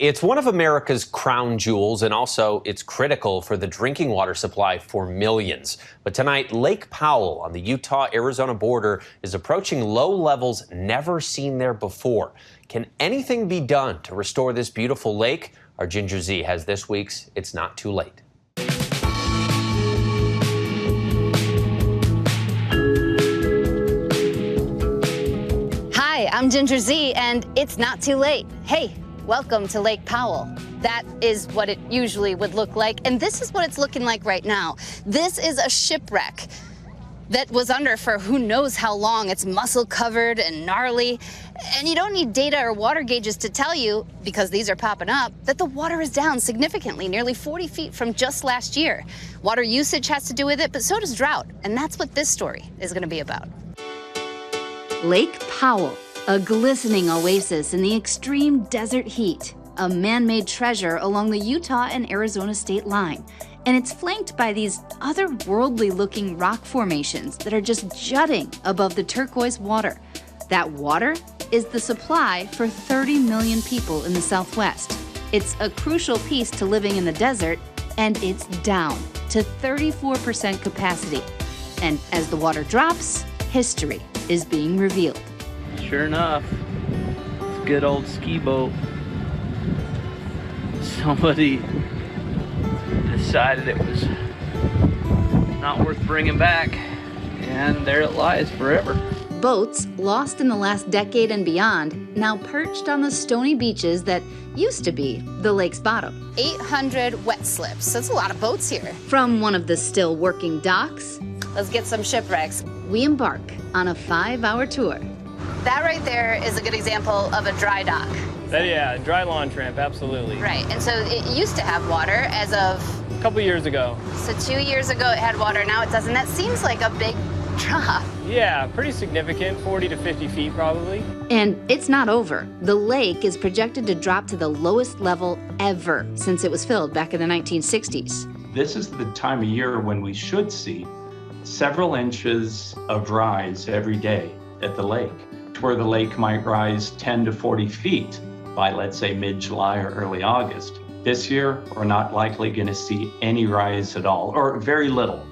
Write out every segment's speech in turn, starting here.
It's one of America's crown jewels, and also it's critical for the drinking water supply for millions. But tonight, Lake Powell on the Utah-Arizona border is approaching low levels never seen there before. Can anything be done to restore this beautiful lake? Our Ginger Zee has this week's It's Not Too Late. Hi, I'm Ginger Zee, and it's not too late. Hey, welcome to Lake Powell. That is what it usually would look like, and this is what it's looking like right now. This is a shipwreck that was under for who knows how long. It's muscle covered and gnarly, and you don't need data or water gauges to tell you, because these are popping up, that the water is down significantly, nearly 40 feet from just last year. Water usage has to do with it, but so does drought, and that's what this story is going to be about. Lake Powell, a glistening oasis in the extreme desert heat, a man-made treasure along the Utah and Arizona state line. And it's flanked by these otherworldly-looking rock formations that are just jutting above the turquoise water. That water is the supply for 30 million people in the Southwest. It's a crucial piece to living in the desert, and it's down to 34% capacity. And as the water drops, history is being revealed. Sure enough, it's a good old ski boat. Somebody decided it was not worth bringing back, and there it lies forever. Boats lost in the last decade and beyond, now perched on the stony beaches that used to be the lake's bottom. 800 wet slips. That's a lot of boats here. From one of the still working docks, Let's get some shipwrecks. we embark on a 5-hour tour. That right there is a good example of a dry dock. Yeah, dry lawn tramp, absolutely. Right, and so it used to have water as of... A couple years ago. So 2 years ago it had water, now it doesn't. That seems like a big drop. Yeah, pretty significant, 40 to 50 feet probably. And it's not over. The lake is projected to drop to the lowest level ever since it was filled back in the 1960s. This is the time of year when we should see several inches of rise every day at the lake, to where the lake might rise 10 to 40 feet by, let's say, mid-July or early August. This year, we're not likely going to see any rise at all, or very little,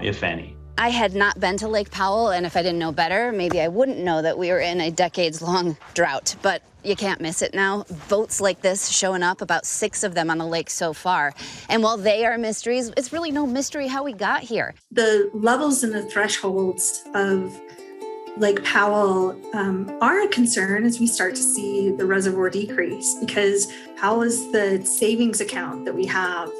if any. I had not been to Lake Powell, and if I didn't know better, maybe I wouldn't know that we were in a decades-long drought. But you can't miss it now. Boats like this showing up, about 6 of them on the lake so far. And while they are mysteries, it's really no mystery how we got here. The levels and the thresholds of Lake Powell are a concern as we start to see the reservoir decrease, because Powell is the savings account that we have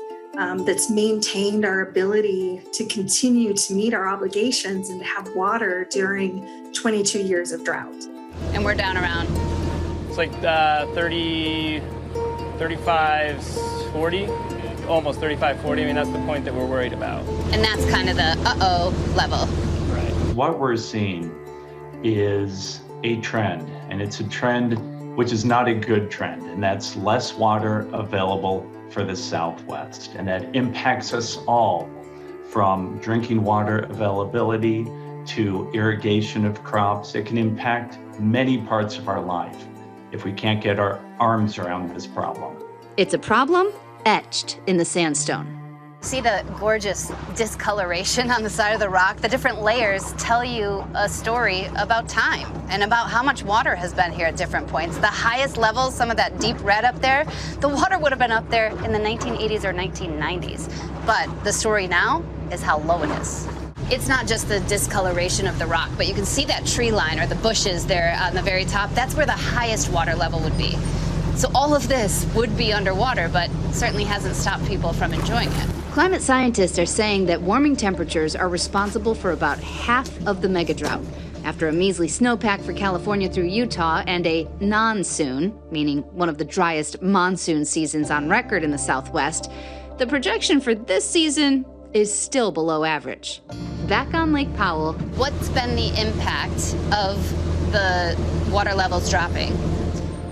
that's maintained our ability to continue to meet our obligations and to have water during 22 years of drought. And we're down around... It's like 30, 35, 40, almost 35, 40. I mean, that's the point that we're worried about. And that's kind of the uh-oh level. Right. What we're seeing is a trend, and it's a trend which is not a good trend, and that's less water available for the Southwest. And that impacts us all, from drinking water availability to irrigation of crops. It can impact many parts of our life if we can't get our arms around this problem. It's a problem etched in the sandstone. See the gorgeous discoloration on the side of the rock? The different layers tell you a story about time and about how much water has been here at different points. The highest levels, some of that deep red up there, the water would have been up there in the 1980s or 1990s. But the story now is how low it is. It's not just the discoloration of the rock, but you can see that tree line or the bushes there on the very top. That's where the highest water level would be. So all of this would be underwater, but certainly hasn't stopped people from enjoying it. Climate scientists are saying that warming temperatures are responsible for about half of the megadrought. After a measly snowpack for California through Utah and a non-soon, meaning one of the driest monsoon seasons on record in the Southwest, the projection for this season is still below average. Back on Lake Powell. What's been the impact of the water levels dropping?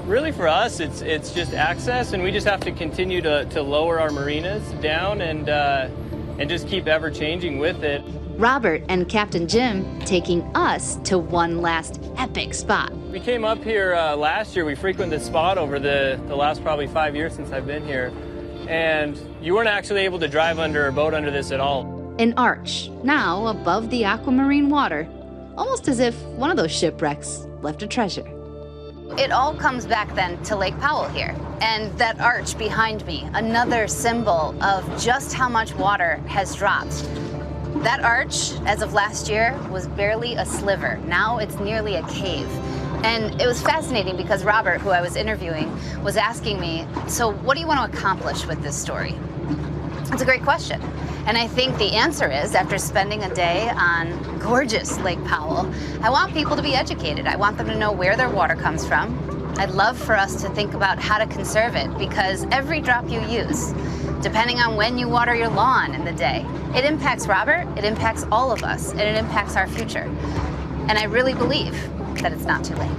Really for us, it's just access, and we just have to continue to lower our marinas down and just keep ever changing with it. Robert and Captain Jim taking us to one last epic spot. We came up here last year. We frequented this spot over the last probably 5 years since I've been here. And you weren't actually able to drive under a boat under this at all. An arch, now above the aquamarine water, almost as if one of those shipwrecks left a treasure. It all comes back then to Lake Powell here. And that arch behind me, another symbol of just how much water has dropped. That arch, as of last year, was barely a sliver. Now it's nearly a cave. And it was fascinating because Robert, who I was interviewing, was asking me, so what do you want to accomplish with this story? It's a great question. And I think the answer is, after spending a day on gorgeous Lake Powell, I want people to be educated. I want them to know where their water comes from. I'd love for us to think about how to conserve it, because every drop you use, depending on when you water your lawn in the day, it impacts Robert, it impacts all of us, and it impacts our future. And I really believe that it's not too late.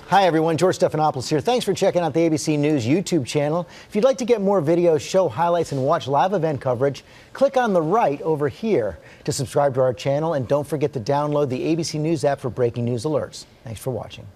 Hi everyone, George Stephanopoulos here. Thanks for checking out the ABC News YouTube channel. If you'd like to get more videos, show highlights, and watch live event coverage, click on the right over here to subscribe to our channel, and don't forget to download the ABC News app for breaking news alerts. Thanks for watching.